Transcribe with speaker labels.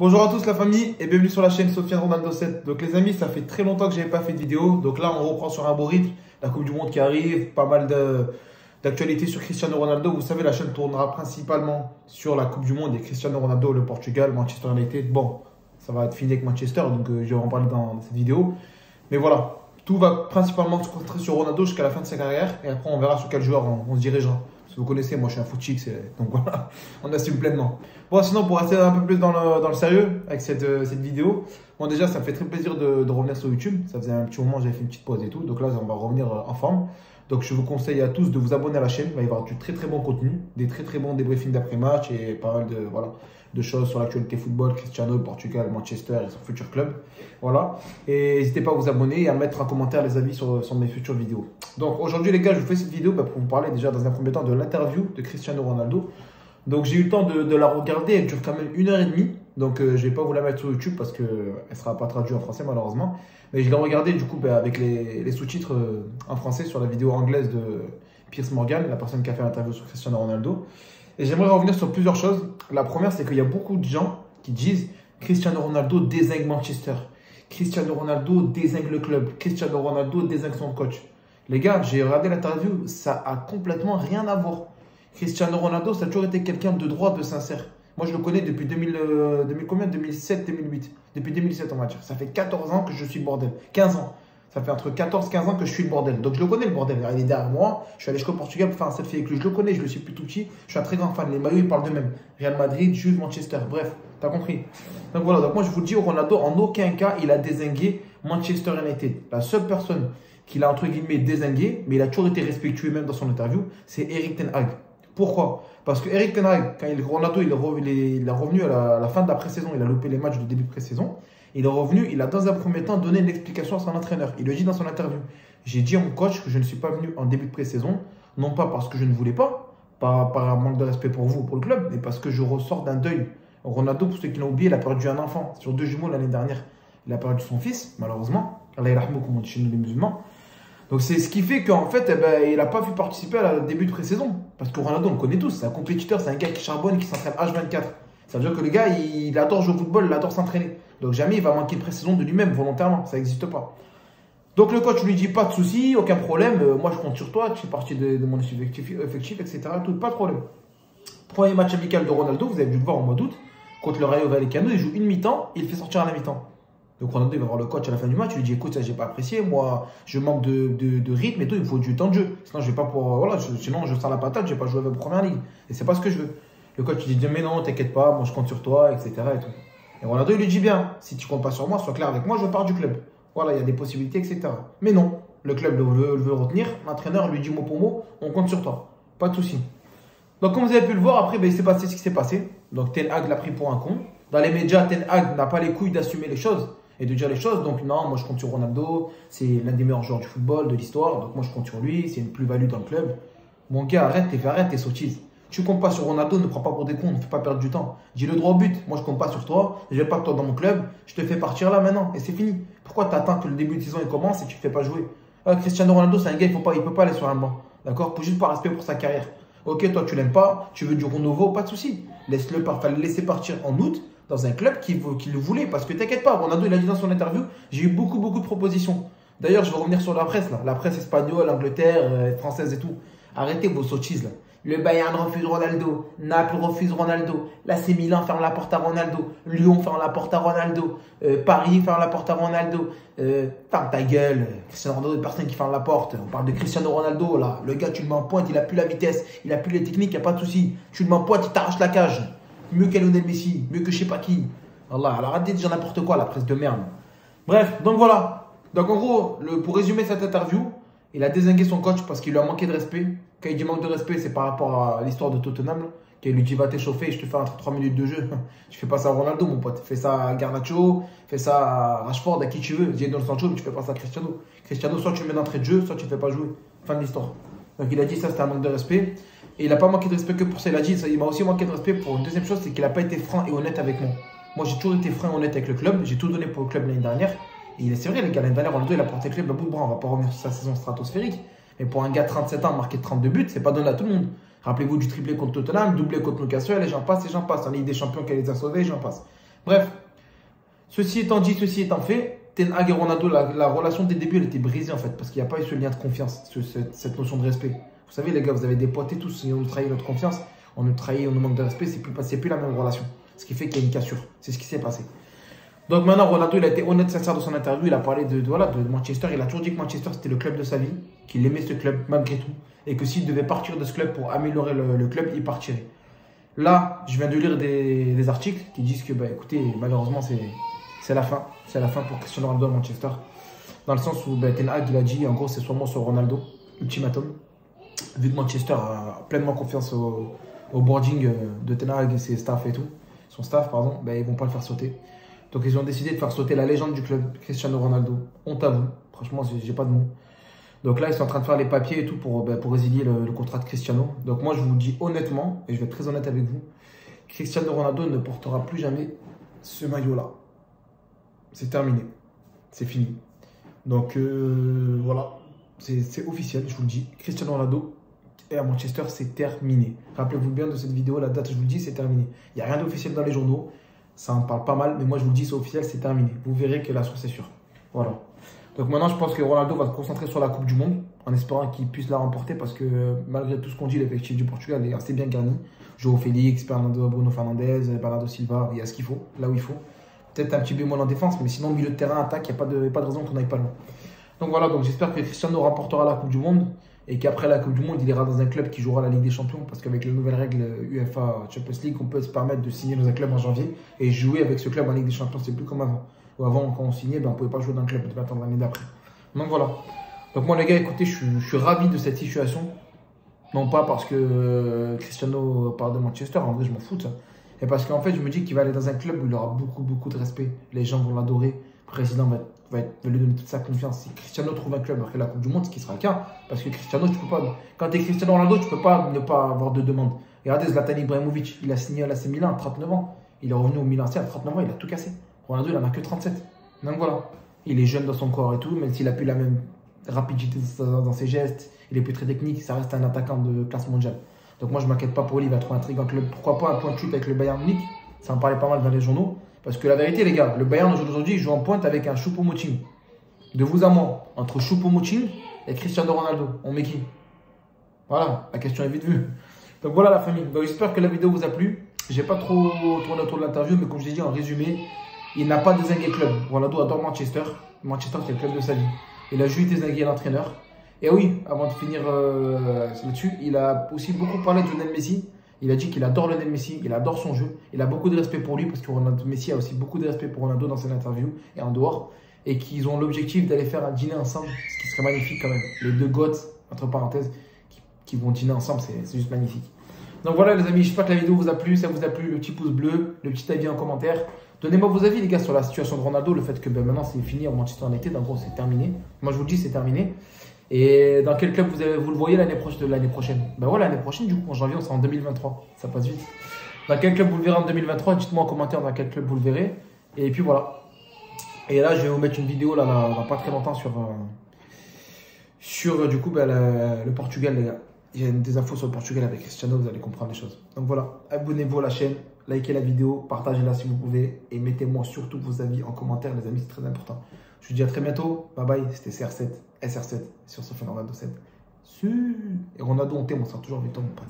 Speaker 1: Bonjour à tous la famille et bienvenue sur la chaîne Sofiane Ronaldo 7. Donc les amis, ça fait très longtemps que je n'avais pas fait de vidéo. Donc là on reprend sur un beau rythme. La Coupe du Monde qui arrive, pas mal d'actualités sur Cristiano Ronaldo. Vous savez, la chaîne tournera principalement sur la Coupe du Monde et Cristiano Ronaldo, le Portugal, Manchester United. Bon, ça va être fini avec Manchester, donc je vais en parler dans cette vidéo. Mais voilà, tout va principalement se concentrer sur Ronaldo jusqu'à la fin de sa carrière. Et après on verra sur quel joueur on se dirigera. Vous connaissez, moi je suis un foot chic, donc voilà, on assume pleinement. Bon, sinon pour rester un peu plus dans le sérieux avec cette vidéo, bon déjà ça me fait très plaisir de revenir sur YouTube. Ça faisait un petit moment, j'avais fait une petite pause et tout, donc là on va revenir en forme. Donc je vous conseille à tous de vous abonner à la chaîne, il va y avoir du très bon contenu, des très bons débriefings d'après-match et pas mal de choses sur l'actualité football, Cristiano, Portugal, Manchester et son futur club. Voilà. Et n'hésitez pas à vous abonner et à mettre en commentaire les avis sur mes futures vidéos. Donc aujourd'hui les gars, je vous fais cette vidéo pour vous parler déjà dans un premier temps de l'interview de Cristiano Ronaldo. Donc j'ai eu le temps de la regarder, elle dure quand même 1h30. Donc je ne vais pas vous la mettre sur YouTube parce qu'elle ne sera pas traduite en français malheureusement. Mais je l'ai regardée du coup avec les sous-titres en français sur la vidéo anglaise de Piers Morgan, la personne qui a fait l'interview sur Cristiano Ronaldo. Et j'aimerais revenir sur plusieurs choses. La première, c'est qu'il y a beaucoup de gens qui disent Cristiano Ronaldo dézingue Manchester. Cristiano Ronaldo dézingue le club. Cristiano Ronaldo dézingue son coach. Les gars, j'ai regardé l'interview, ça a complètement rien à voir. Cristiano Ronaldo, ça a toujours été quelqu'un de droit, de sincère. Moi, je le connais depuis 2007, 2008. Depuis 2007, on va dire. Ça fait 14 ans que je suis le bordel. 15 ans. Ça fait entre 14 et 15 ans que je suis le bordel. Donc, je le connais, le bordel. Il est derrière moi. Je suis allé jusqu'au Portugal pour faire un selfie avec lui. Je le connais, je le suis plus tout petit. Je suis un très grand fan. Les maillots, ils parlent d'eux-mêmes. Real Madrid, Juve, Manchester. Bref, t'as compris. Donc, voilà. Donc, moi, je vous dis, Ronaldo, en aucun cas, il a dézingué Manchester United. La seule personne qu'il a, entre guillemets, dézingué, mais il a toujours été respectueux même dans son interview, c'est Erik ten Hag. Pourquoi? Parce que Erik ten Hag, quand Ronaldo il est revenu à la fin de la pré-saison, il a loupé les matchs de début de pré-saison, il est revenu, il a dans un premier temps donné une explication à son entraîneur. Il le dit dans son interview. J'ai dit à mon coach que je ne suis pas venu en début de pré-saison, non pas parce que je ne voulais pas par un manque de respect pour vous, pour le club, mais parce que je ressors d'un deuil. Ronaldo, pour ceux qui l'ont oublié, il a perdu un enfant sur 2 jumeaux l'année dernière. Il a perdu son fils, malheureusement. Allah yarhamou, comme on dit chez nous les musulmans. Donc c'est ce qui fait qu'en fait, il n'a pas pu participer à la début de pré-saison. Parce que Ronaldo, on le connaît tous, c'est un compétiteur, c'est un gars qui charbonne, qui s'entraîne H24. Ça veut dire que le gars, il adore jouer au football, il adore s'entraîner. Donc jamais il va manquer de pré-saison de lui-même, volontairement, ça n'existe pas. Donc le coach lui dit, pas de souci, aucun problème, moi je compte sur toi, tu fais partie de mon effectif, etc. Tout, pas de problème. Premier match amical de Ronaldo, vous avez dû le voir en mois d'août, contre le Rayo Vallecano, il joue une mi-temps, il fait sortir à la mi-temps. Donc Ronaldo il va voir le coach à la fin du match, il lui dit écoute, ça j'ai pas apprécié, moi je manque de rythme et tout, il me faut du temps de jeu. Sinon je vais pas voilà, sinon je sors la patate, je vais pas jouer avec la première ligue. Et c'est pas ce que je veux. Le coach il dit mais non, t'inquiète pas, moi je compte sur toi, etc. Et tout. Et Ronaldo il lui dit bien, si tu comptes pas sur moi, sois clair avec moi, je pars du club. Voilà, il y a des possibilités, etc. Mais non, le club le veut retenir, l'entraîneur lui dit mot pour mot, on compte sur toi. Pas de souci. Donc comme vous avez pu le voir, après il s'est passé ce qui s'est passé. Donc Ten Hag l'a pris pour un con. Dans les médias, Ten Hag n'a pas les couilles d'assumer les choses et de dire les choses. Donc non, moi je compte sur Ronaldo, c'est l'un des meilleurs joueurs du football, de l'histoire, donc moi je compte sur lui, c'est une plus-value dans le club. Mon gars, arrête tes sottises. Tu comptes pas sur Ronaldo, ne prends pas pour des cons, ne fais pas perdre du temps. Dis le droit au but, moi je compte pas sur toi, je vais pas que toi dans mon club, je te fais partir là maintenant et c'est fini. Pourquoi tu attends que le début de saison il commence et tu ne fais pas jouer? Cristiano Ronaldo c'est un gars, il peut pas aller sur un banc, d'accord? Juste par respect pour sa carrière. Ok, toi tu l'aimes pas, tu veux du renouveau, pas de souci. Laisse-le laisser partir en août dans un club qui le voulait. Parce que t'inquiète pas, Ronaldo il a dit dans son interview, j'ai eu beaucoup de propositions. D'ailleurs, je vais revenir sur la presse, là. La presse espagnole, Angleterre, française et tout. Arrêtez vos sottises là. Le Bayern refuse Ronaldo, Naples refuse Ronaldo, l'AC Milan ferme la porte à Ronaldo, Lyon ferme la porte à Ronaldo, Paris ferme la porte à Ronaldo. Ferme ta gueule, Cristiano Ronaldo, personne qui ferme la porte. On parle de Cristiano Ronaldo là. Le gars, tu le mets en pointe, il a plus la vitesse, il a plus les techniques, il n'y a pas de souci. Tu le mets en pointe, il t'arrache la cage. Mieux qu'Lionel Messi, mieux que je sais pas qui. Allah, alors arrêtez de dire n'importe quoi, la presse de merde. Bref, donc voilà. Donc en gros, pour résumer cette interview, il a dézingué son coach parce qu'il lui a manqué de respect. Quand il dit manque de respect, c'est par rapport à l'histoire de Tottenham. Qu'il lui dit va t'échauffer, je te fais entre 3 minutes de jeu. Tu fais pas ça à Ronaldo, mon pote. Fais ça à Garnacho, fais ça à Rashford, à qui tu veux. Jadon Sancho, mais tu fais pas ça à Cristiano. Cristiano, soit tu le mets d'entrée de jeu, soit tu ne fais pas jouer. Fin de l'histoire. Donc il a dit ça, c'était un manque de respect. Et il n'a pas manqué de respect que pour ça. Il a dit ça, il m'a aussi manqué de respect pour une deuxième chose, c'est qu'il n'a pas été franc et honnête avec moi. Moi, j'ai toujours été franc et honnête avec le club. J'ai tout donné pour le club l'année dernière. Et c'est vrai, les gars, l'année dernière, Ronaldo, il a porté le club à bout de bras. On va pas revenir sur sa saison stratosphérique. Mais pour un gars de 37 ans, marqué 32 buts, c'est pas donné à tout le monde. Rappelez-vous du triplé contre Tottenham, doublé contre Newcastle, et j'en passe, en Ligue des Champions qu'elle les a sauvés, j'en passe. Bref, ceci étant dit, ceci étant fait, Ten Hag et Ronaldo, la relation dès le début, elle était brisée en fait, parce qu'il n'y a pas eu ce lien de confiance, cette notion de respect. Vous savez, les gars, vous avez des potes et tous, si on nous trahit notre confiance, on nous trahit, on nous manque de respect, c'est plus la même relation. Ce qui fait qu'il y a une cassure. C'est ce qui s'est passé. Donc maintenant, Ronaldo, il a été honnête, sincère dans son interview. Il a parlé de Manchester. Il a toujours dit que Manchester, c'était le club de sa vie, qu'il aimait ce club malgré tout. Et que s'il devait partir de ce club pour améliorer le club, il partirait. Là, je viens de lire des articles qui disent que, bah, écoutez, malheureusement, c'est la fin. C'est la fin pour Cristiano Ronaldo à Manchester. Dans le sens où Ten Hag, il a dit, en gros, c'est soit moi, soit Ronaldo. Ultimatum. Vu que Manchester a pleinement confiance au boarding de Ten Hag et ses staff et tout, son staff, pardon, ben, ils vont pas le faire sauter. Donc ils ont décidé de faire sauter la légende du club, Cristiano Ronaldo. Honte à vous, franchement, j'ai pas de mots. Donc là, ils sont en train de faire les papiers et tout pour résilier le contrat de Cristiano. Donc moi, je vous dis honnêtement, et je vais être très honnête avec vous, Cristiano Ronaldo ne portera plus jamais ce maillot-là. C'est terminé, c'est fini. Donc voilà, c'est officiel, je vous le dis. Cristiano Ronaldo et à Manchester, c'est terminé. Rappelez-vous bien de cette vidéo, la date, je vous le dis, c'est terminé. Il n'y a rien d'officiel dans les journaux. Ça en parle pas mal, mais moi, je vous le dis, c'est officiel, c'est terminé. Vous verrez que la source est sûre. Voilà. Donc maintenant, je pense que Ronaldo va se concentrer sur la Coupe du Monde, en espérant qu'il puisse la remporter, parce que malgré tout ce qu'on dit, l'effectif du Portugal est assez bien garni. João Félix, Bruno Fernandes, Bernardo Silva, il y a ce qu'il faut, là où il faut. Peut-être un petit bémol en défense, mais sinon, milieu de terrain, attaque, il n'y a pas de raison qu'on n'aille pas loin. Donc voilà, donc j'espère que Cristiano remportera la Coupe du Monde et qu'après la Coupe du Monde, il ira dans un club qui jouera la Ligue des Champions, parce qu'avec les nouvelles règles UEFA Champions League, on peut se permettre de signer dans un club en janvier et jouer avec ce club en Ligue des Champions. C'est plus comme avant. Ou avant, quand on signait, on ne pouvait pas jouer dans un club, on devait attendre l'année d'après. Donc voilà. Donc moi les gars, écoutez, je suis ravi de cette situation. Non pas parce que Cristiano parle de Manchester, en vrai je m'en fous de ça. Et parce qu'en fait, je me dis qu'il va aller dans un club où il aura beaucoup de respect. Les gens vont l'adorer. Le président va lui donner toute sa confiance. Si Cristiano trouve un club après la Coupe du Monde, ce qui sera le cas, parce que Cristiano, tu peux pas. Quand tu es Cristiano Ronaldo, tu peux pas ne pas avoir de demande. Regardez Zlatan Ibrahimovic, il a signé à l'AC Milan à 39 ans. Il est revenu au Milan C à 39 ans, il a tout cassé. Ronaldo, il en a que 37. Donc voilà. Il est jeune dans son corps et tout, même s'il a plus la même rapidité dans ses gestes, il est plus très technique, ça reste un attaquant de classe mondiale. Donc moi, je ne m'inquiète pas pour lui, il va trouver un truc en club. Pourquoi pas un point de chute avec le Bayern Munich? Ça en parlait pas mal dans les journaux. Parce que la vérité, les gars, le Bayern aujourd'hui, il joue en pointe avec un Choupo-Moting. De vous à moi, entre Choupo-Moting et Cristiano Ronaldo, on met qui? Voilà, la question est vite vue. Donc voilà la famille. Donc j'espère que la vidéo vous a plu. J'ai pas trop tourné autour de l'interview, mais comme je l'ai dit en résumé, il n'a pas dézingué le club. Ronaldo adore Manchester. Manchester, c'est le club de sa vie. Il a juste dézingué l'entraîneur. Et oui, avant de finir là-dessus, il a aussi beaucoup parlé de Lionel Messi. Il a dit qu'il adore Lionel Messi, il adore son jeu. Il a beaucoup de respect pour lui, parce que Messi a aussi beaucoup de respect pour Ronaldo dans ses interviews et en dehors. Et qu'ils ont l'objectif d'aller faire un dîner ensemble, ce qui serait magnifique quand même. Les deux goths, entre parenthèses, qui vont dîner ensemble, c'est juste magnifique. Donc voilà les amis, j'espère que la vidéo vous a plu. Si ça vous a plu, le petit pouce bleu, le petit avis en commentaire. Donnez-moi vos avis les gars sur la situation de Ronaldo, le fait que maintenant c'est fini en Manchester United, en gros c'est terminé. Moi je vous le dis, c'est terminé. Et dans quel club vous le voyez l'année prochaine? Ben voilà, l'année prochaine du coup, en janvier, on sera en 2023. Ça passe vite. Dans quel club vous le verrez en 2023? Dites-moi en commentaire dans quel club vous le verrez. Et puis voilà. Et là, je vais vous mettre une vidéo là, dans pas très longtemps sur du coup le Portugal les gars. Il y a des infos sur le Portugal avec Cristiano, vous allez comprendre les choses. Donc voilà, abonnez-vous à la chaîne, likez la vidéo, partagez-la si vous pouvez et mettez-moi surtout vos avis en commentaire les amis, c'est très important. Je vous dis à très bientôt, bye bye, c'était SR7 sur Sofiane Ronaldo 7. Et Ronaldo on t'aime, on sera toujours avec toi mon pote.